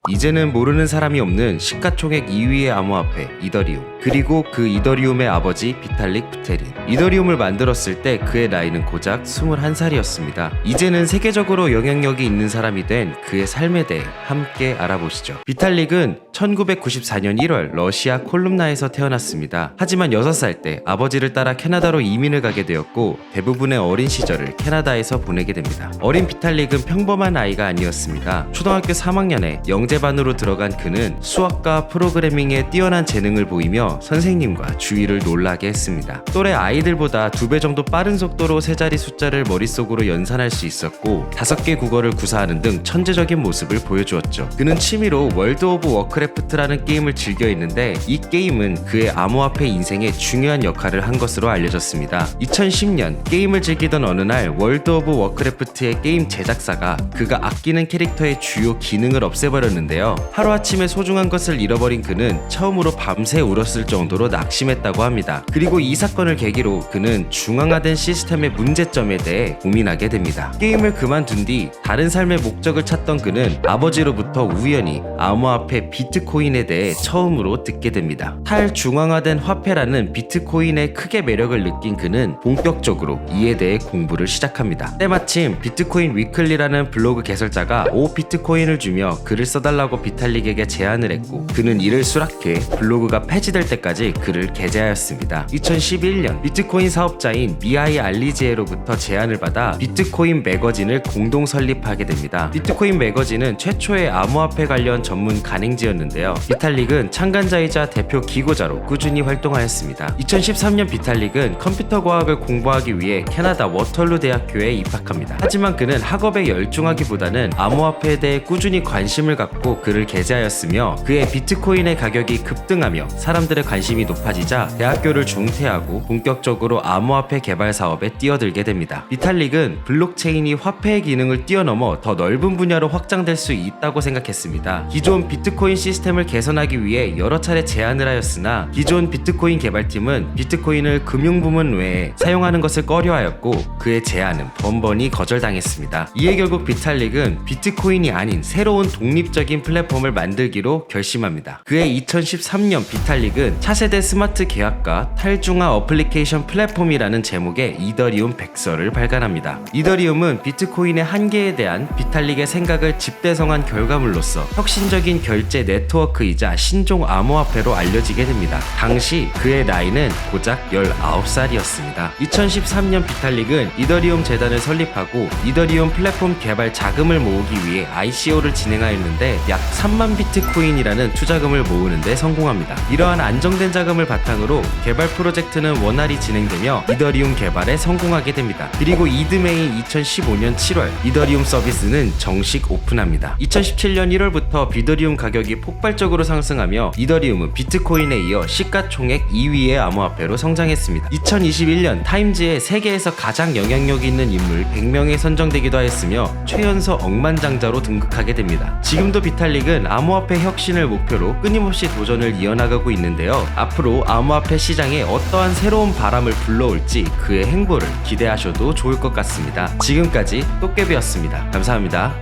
이제는 모르는 사람이 없는 시가총액 2위의 암호화폐 이더리움, 그리고 그 이더리움의 아버지 비탈릭 부테린. 이더리움을 만들었을 때 그의 나이는 고작 21살이었습니다. 이제는 세계적으로 영향력이 있는 사람이 된 그의 삶에 대해 함께 알아보시죠. 비탈릭은 1994년 1월 러시아 콜룸나에서 태어났습니다. 하지만 6살 때 아버지를 따라 캐나다로 이민을 가게 되었고 대부분의 어린 시절을 캐나다에서 보내게 됩니다. 어린 비탈릭은 평범한 아이가 아니었습니다. 초등학교 3학년에 영재반으로 들어간 그는 수학과 프로그래밍에 뛰어난 재능을 보이며 선생님과 주위를 놀라게 했습니다. 또래 아이들보다 2배 정도 빠른 속도로 세 자리 숫자를 머릿속으로 연산할 수 있었고 5개 국어를 구사하는 등 천재적인 모습을 보여주었죠. 그는 취미로 월드 오브 워크래프트라는 게임을 즐겨 했는데 이 게임은 그의 암호화폐 인생에 중요한 역할을 한 것으로 알려졌습니다. 2010년 게임을 즐기던 어느 날 월드 오브 워크래프트의 게임 제작사가 그가 아끼는 캐릭터의 주요 기능을 없애버렸는데요. 하루아침에 소중한 것을 잃어버린 그는 처음으로 밤새 울었을 정도로 낙심했다고 합니다. 그리고 이 사건을 계기로 그는 중앙화된 시스템의 문제점에 대해 고민하게 됩니다. 게임을 그만둔 뒤 다른 삶의 목적을 찾던 그는 아버지로부터 우연히 암호화폐 비트코인에 대해 처음으로 듣게 됩니다. 탈중앙화된 화폐라는 비트코인의 크게 매력을 느낀 그는 본격적으로 이에 대해 공부를 시작합니다. 때마침 비트코인 위클리라는 블로그 개설자가 5비트코인을 주며 글을 써달라고 비탈릭에게 제안을 했고 그는 이를 수락해 블로그가 폐지될 때까지 글을 게재하였습니다. 2011년 비트코인 사업자인 미하이 알리지에로부터 제안을 받아 비트코인 매거진을 공동 설립하게 됩니다. 비트코인 매거진은 최초의 암호화폐 관련 전문 간행지였는데요. 비탈릭은 참가자이자 대표 기고자로 꾸준히 활동하였습니다. 2013년 비탈릭은 컴퓨터 과학을 공부하기 위해 캐나다 워털루 대학교에 입학합니다. 하지만 그는 학업에 열중하기보다는 암호화폐에 대해 꾸준히 관심을 갖고 글을 게재하였으며 그의 비트코인의 가격이 급등하며 사람들의 관심이 높아지자 대학교를 중퇴하고 본격적으로 암호화폐 개발 사업에 뛰어들게 됩니다. 비탈릭은 블록체인이 화폐의 기능을 뛰어넘어 더 넓은 분야로 확장될 수 있다고 생각했습니다. 기존 비트코인 시스템을 개선하기 위해 여러 차례 제안을 하였으나 기존 비트코인 개발팀은 비트코인을 금융부문 외에 사용하는 것을 꺼려하였고 그의 제안은 번번이 거절당했습니다. 이에 결국 비탈릭은 비트코인이 아닌 새로운 독립적인 플랫폼을 만들기로 결심합니다. 그의 2013년 비탈릭은 차세대 스마트 계약과 탈중화 어플리케이션 플랫폼이라는 제목의 이더리움 백서를 발간합니다. 이더리움은 비트코인의 한계에 대한 비탈릭의 생각을 집대성한 결과물로서 혁신적인 결제 네트워크이자 신종 암호화폐로 알려지게 됩니다. 당시 그의 나이는 고작 19살이었습니다. 2013년 비탈릭은 이더리움 재단을 설립하고 이더리움 플랫폼 개발 자금을 모으기 위해 ICO를 진행하였는데 약 3만 비트코인이라는 투자금을 모으는 데 성공합니다. 이러한 안정된 자금을 바탕으로 개발 프로젝트는 원활히 진행되며 이더리움 개발에 성공하게 됩니다. 그리고 이듬해인 2015년 7월 이더리움 서비스는 정식 오픈합니다. 2017년 1월부터 비더리움 가격이 폭발적으로 상승하며 이더리움은 비트코인에 이어 시가총액 2위의 암호화폐로 성장했습니다. 2021년 타임즈에 세계에서 가장 영향력 있는 인물 100명에 선정되기도 하였으며 최연소 억만장자로 등극하게 됩니다. 지금도 비탈릭은 암호화폐 혁신을 목표로 끊임없이 도전을 이어나가고 있는데요. 앞으로 암호화폐 시장에 어떠한 새로운 바람을 불러올지 그의 행보를 기대하셔도 좋을 것 같습니다. 지금까지 똑개비였습니다. 감사합니다.